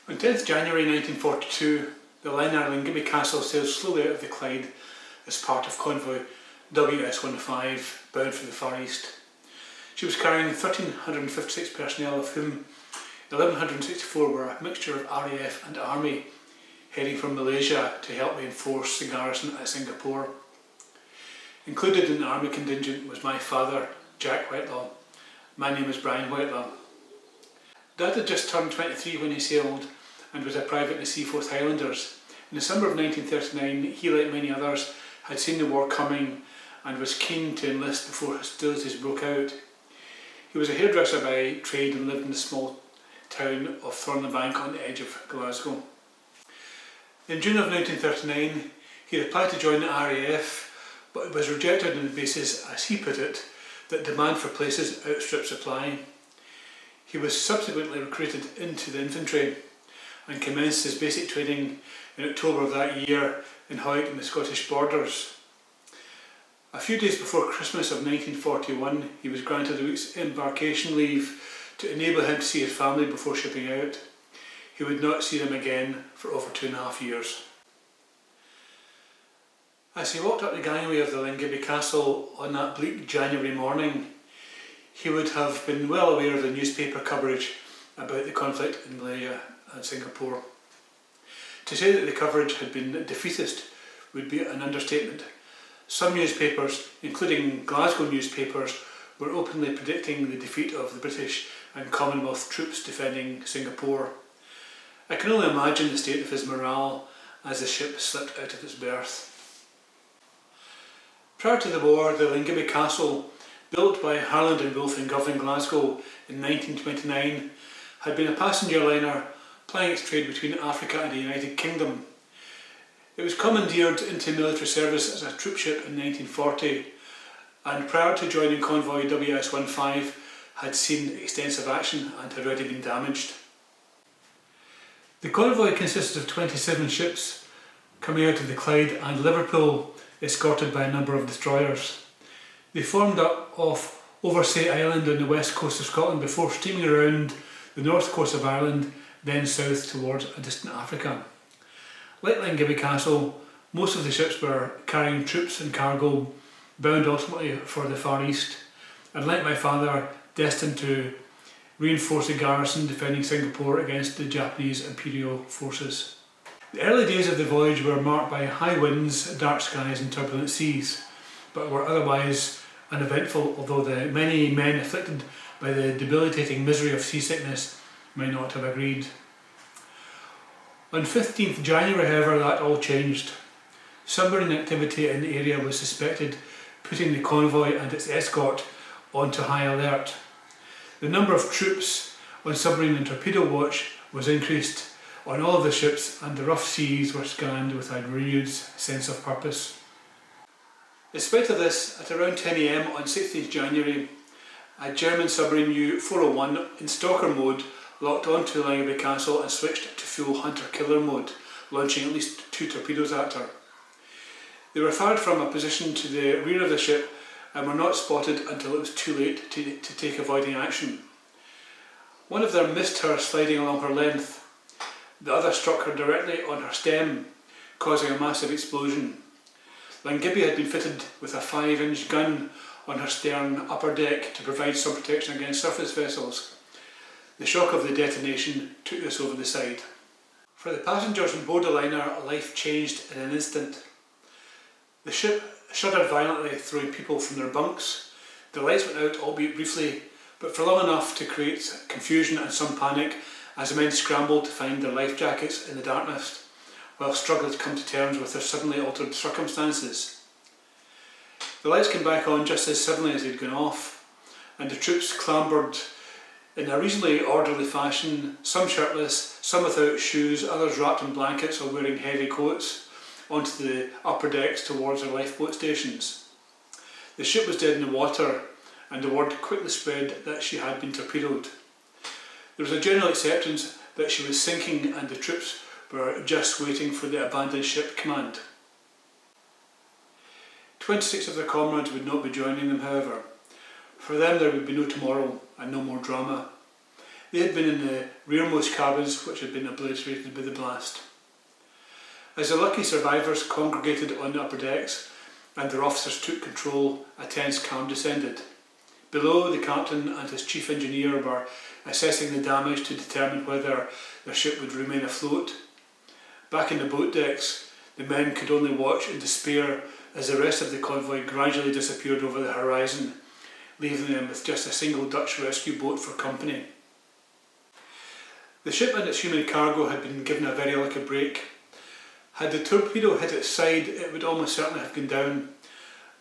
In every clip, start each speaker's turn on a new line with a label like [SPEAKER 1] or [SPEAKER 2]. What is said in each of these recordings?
[SPEAKER 1] On 10th January 1942, the liner Llangibby Castle sailed slowly out of the Clyde as part of convoy WS-15 bound for the Far East. She was carrying 1,356 personnel, of whom 1,164 were a mixture of RAF and Army, heading from Malaysia to help reinforce the garrison at Singapore. Included in the Army contingent was my father, Jack Whitelaw. My name is Brian Whitelaw. Dad had just turned 23 when he sailed and was a private in the Seaforth Highlanders. In the summer of 1939, he, like many others, had seen the war coming and was keen to enlist before hostilities broke out. He was a hairdresser by trade and lived in the small town of Thornlebank on the edge of Glasgow. In June of 1939, he applied to join the RAF, but was rejected on the basis, as he put it, that demand for places outstripped supply. He was subsequently recruited into the infantry and commenced his basic training in October of that year in Hawick on the Scottish borders. A few days before Christmas of 1941, he was granted a week's embarkation leave to enable him to see his family before shipping out. He would not see them again for over 2.5 years. As he walked up the gangway of the Llangibby Castle on that bleak January morning, he would have been well aware of the newspaper coverage about the conflict in Malaysia and Singapore. To say that the coverage had been defeatist would be an understatement. Some newspapers, including Glasgow newspapers, were openly predicting the defeat of the British and Commonwealth troops defending Singapore. I can only imagine the state of his morale as the ship slipped out of its berth. Prior to the war, the Llangibby Castle, built by Harland and Wolff in Govan, Glasgow in 1929, had been a passenger liner plying its trade between Africa and the United Kingdom. It was commandeered into military service as a troopship in 1940, and prior to joining convoy WS-15 had seen extensive action and had already been damaged. The convoy consisted of 27 ships coming out of the Clyde and Liverpool, escorted by a number of destroyers. They formed up off Oversea Island on the west coast of Scotland before steaming around the north coast of Ireland, then south towards a distant Africa. Like Llangibby Castle, most of the ships were carrying troops and cargo bound ultimately for the Far East, and like my father, destined to reinforce the garrison defending Singapore against the Japanese imperial forces. The early days of the voyage were marked by high winds, dark skies and turbulent seas, but were otherwise uneventful, although the many men afflicted by the debilitating misery of seasickness may not have agreed. On 15th January, however, that all changed. Submarine activity in the area was suspected, putting the convoy and its escort onto high alert. The number of troops on submarine and torpedo watch was increased on all of the ships, and the rough seas were scanned with a renewed sense of purpose. In spite of this, at around 10 AM on 16th January, a German submarine U-401 in stalker mode locked onto Llangibby Castle and switched to full hunter-killer mode, launching at least 2 torpedoes at her. They were fired from a position to the rear of the ship and were not spotted until it was too late to take avoiding action. One of them missed her sliding along her length. The other struck her directly on her stem, causing a massive explosion. Llangibby had been fitted with a 5-inch gun on her stern upper deck to provide some protection against surface vessels. The shock of the detonation took this over the side. For the passengers on board the liner, life changed in an instant. The ship shuddered violently, throwing people from their bunks. The lights went out, albeit briefly, but for long enough to create confusion and some panic as the men scrambled to find their life jackets in the darkness, while struggling to come to terms with their suddenly altered circumstances. The lights came back on just as suddenly as they'd gone off, and the troops clambered in a reasonably orderly fashion, some shirtless, some without shoes, others wrapped in blankets or wearing heavy coats, onto the upper decks towards their lifeboat stations. The ship was dead in the water, and the word quickly spread that she had been torpedoed. There was a general acceptance that she was sinking, and the troops were just waiting for the abandoned ship command. 26 of their comrades would not be joining them, however. For them there would be no tomorrow and no more drama. They had been in the rearmost cabins, which had been obliterated by the blast. As the lucky survivors congregated on the upper decks and their officers took control, a tense calm descended. Below, the captain and his chief engineer were assessing the damage to determine whether their ship would remain afloat. Back in the boat decks, the men could only watch in despair as the rest of the convoy gradually disappeared over the horizon, leaving them with just a single Dutch rescue boat for company. The ship and its human cargo had been given a very lucky break. Had the torpedo hit its side, it would almost certainly have gone down,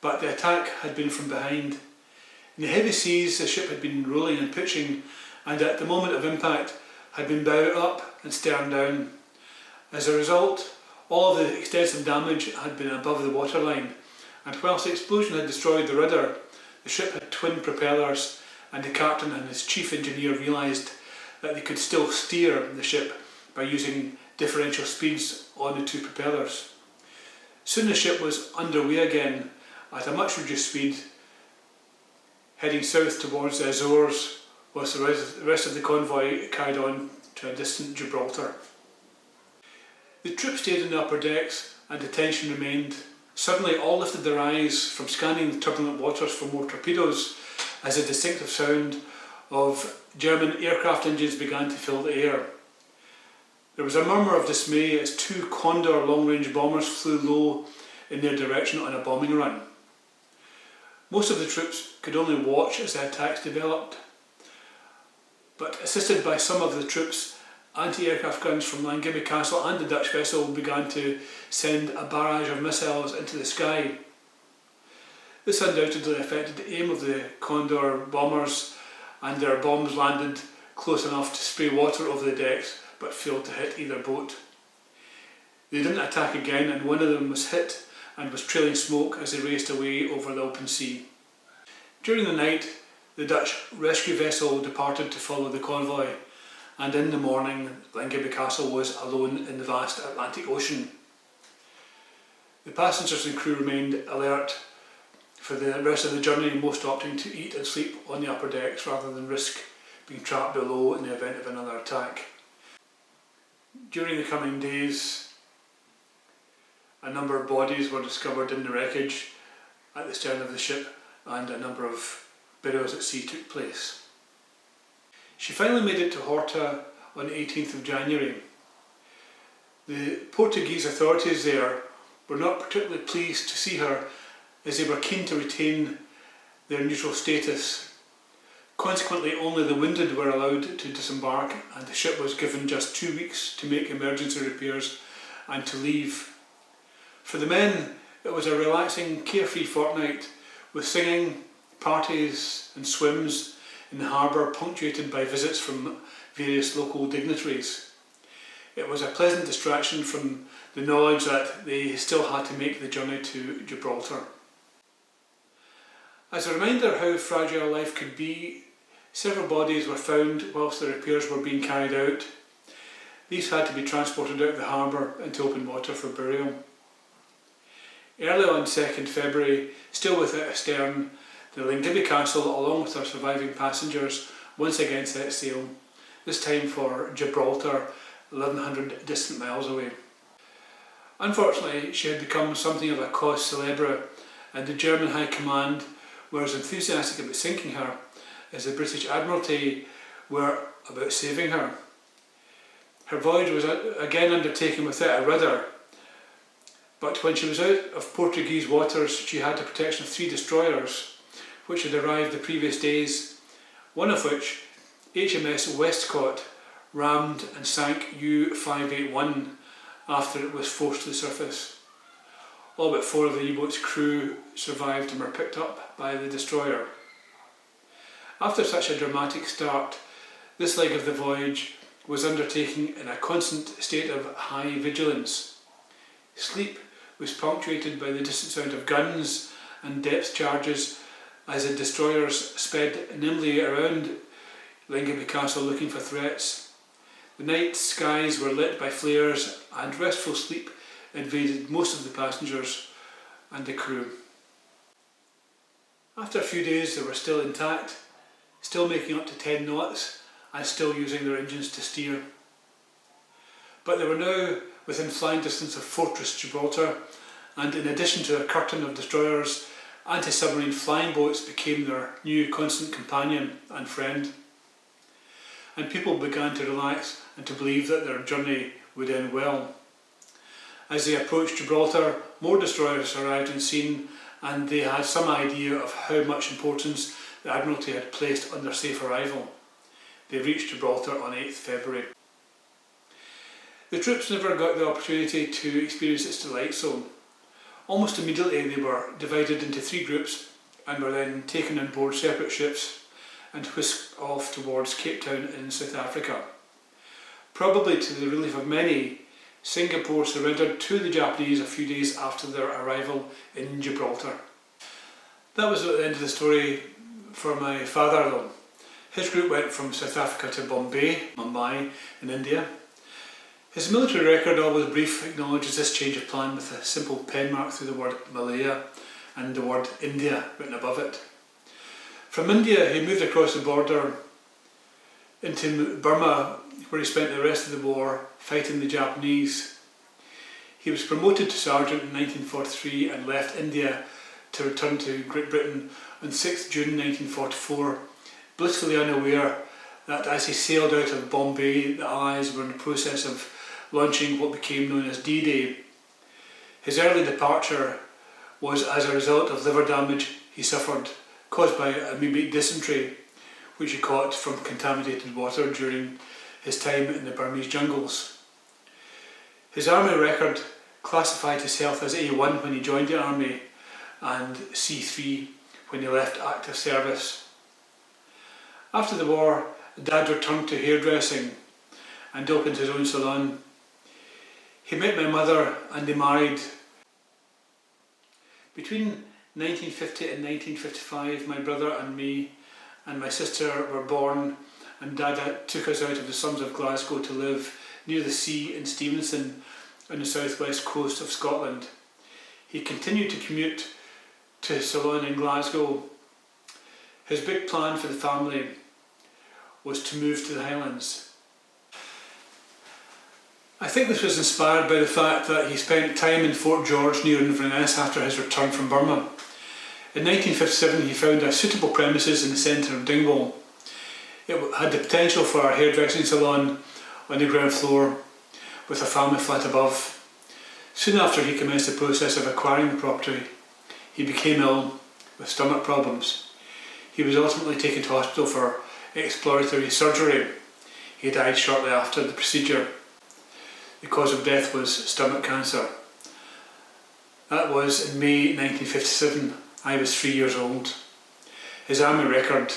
[SPEAKER 1] but the attack had been from behind. In the heavy seas, the ship had been rolling and pitching, and at the moment of impact had been bow up and stern down. As a result, all of the extensive damage had been above the waterline, and whilst the explosion had destroyed the rudder, the ship had twin propellers, and the captain and his chief engineer realised that they could still steer the ship by using differential speeds on the two propellers. Soon the ship was underway again at a much reduced speed, heading south towards the Azores, whilst the rest of the convoy carried on to a distant Gibraltar. The troops stayed in the upper decks and the tension remained. Suddenly all lifted their eyes from scanning the turbulent waters for more torpedoes as a distinctive sound of German aircraft engines began to fill the air. There was a murmur of dismay as two Condor long-range bombers flew low in their direction on a bombing run. Most of the troops could only watch as the attacks developed, but assisted by some of the troops, anti-aircraft guns from Llangibby Castle and the Dutch vessel began to send a barrage of missiles into the sky. This undoubtedly affected the aim of the Condor bombers, and their bombs landed close enough to spray water over the decks but failed to hit either boat. They didn't attack again, and one of them was hit and was trailing smoke as they raced away over the open sea. During the night, the Dutch rescue vessel departed to follow the convoy, and in the morning Llangibby Castle was alone in the vast Atlantic Ocean. The passengers and crew remained alert for the rest of the journey, most opting to eat and sleep on the upper decks rather than risk being trapped below in the event of another attack. During the coming days, a number of bodies were discovered in the wreckage at the stern of the ship, and a number of burials at sea took place. She finally made it to Horta on the 18th of January. The Portuguese authorities there were not particularly pleased to see her, as they were keen to retain their neutral status. Consequently, only the wounded were allowed to disembark, and the ship was given just 2 weeks to make emergency repairs and to leave. For the men, it was a relaxing, carefree fortnight, with singing, parties and swims in the harbour punctuated by visits from various local dignitaries. It was a pleasant distraction from the knowledge that they still had to make the journey to Gibraltar. As a reminder how fragile life could be, several bodies were found whilst the repairs were being carried out. These had to be transported out of the harbour into open water for burial. Early on 2nd February, still without a stern, the Llangibby Castle, along with her surviving passengers, once again set sail, this time for Gibraltar, 1100 distant miles away. Unfortunately, she had become something of a cause célèbre, and the German High Command were as enthusiastic about sinking her as the British Admiralty were about saving her. Her voyage was again undertaken without a rudder, but when she was out of Portuguese waters, she had the protection of 3 destroyers, which had arrived the previous days, one of which, HMS Westcott, rammed and sank U-581 after it was forced to the surface. All but 4 of the U-boat's crew survived and were picked up by the destroyer. After such a dramatic start, this leg of the voyage was undertaken in a constant state of high vigilance. Sleep was punctuated by the distant sound of guns and depth charges as the destroyers sped nimbly around Llangibby Castle looking for threats. The night skies were lit by flares, and restful sleep invaded most of the passengers and the crew. After a few days they were still intact, still making up to 10 knots, and still using their engines to steer. But they were now within flying distance of Fortress Gibraltar, and in addition to a curtain of destroyers, anti-submarine flying boats became their new constant companion and friend. And people began to relax and to believe that their journey would end well. As they approached Gibraltar, more destroyers arrived on scene, and they had some idea of how much importance the Admiralty had placed on their safe arrival. They reached Gibraltar on 8th February. The troops never got the opportunity to experience its delights though. Almost immediately they were divided into 3 groups and were then taken on board separate ships and whisked off towards Cape Town in South Africa. Probably to the relief of many, Singapore surrendered to the Japanese a few days after their arrival in Gibraltar. That was at the end of the story for my father though. His group went from South Africa to Mumbai in India. His military record, always brief, acknowledges this change of plan with a simple pen mark through the word Malaya and the word India written above it. From India he moved across the border into Burma, where he spent the rest of the war fighting the Japanese. He was promoted to sergeant in 1943 and left India to return to Great Britain on 6 June 1944, blissfully unaware that as he sailed out of Bombay, the Allies were in the process of launching what became known as D-Day. His early departure was as a result of liver damage he suffered, caused by amoebic dysentery, which he caught from contaminated water during his time in the Burmese jungles. His army record classified his health as A1 when he joined the army and C3 when he left active service. After the war, Dad returned to hairdressing and opened his own salon. He met my mother and they married. Between 1950 and 1955, my brother and me and my sister were born, and Dad took us out of the slums of Glasgow to live near the sea in Stevenson on the southwest coast of Scotland. He continued to commute to his salon in Glasgow. His big plan for the family was to move to the Highlands. I think this was inspired by the fact that he spent time in Fort George near Inverness after his return from Burma. In 1957 he found a suitable premises in the centre of Dingwall. It had the potential for a hairdressing salon on the ground floor with a family flat above. Soon after he commenced the process of acquiring the property, he became ill with stomach problems. He was ultimately taken to hospital for exploratory surgery. He died shortly after the procedure. The cause of death was stomach cancer. That was in May 1957. I was 3 years old. His army record,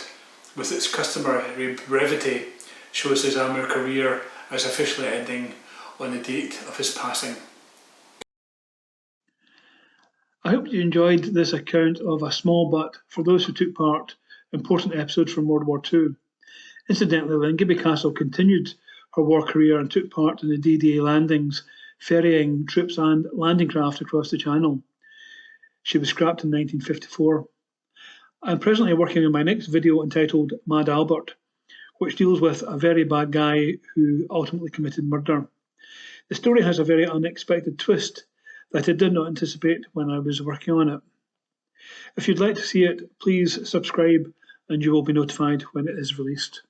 [SPEAKER 1] with its customary brevity, shows his army career as officially ending on the date of his passing. I hope you enjoyed this account of a small but, for those who took part, important episode from World War II. Incidentally, Llangibby Castle continued her war career and took part in the D-Day landings, ferrying troops and landing craft across the Channel. She was scrapped in 1954. I'm presently working on my next video entitled Mad Albert, which deals with a very bad guy who ultimately committed murder. The story has a very unexpected twist that I did not anticipate when I was working on it. If you'd like to see it, please subscribe and you will be notified when it is released.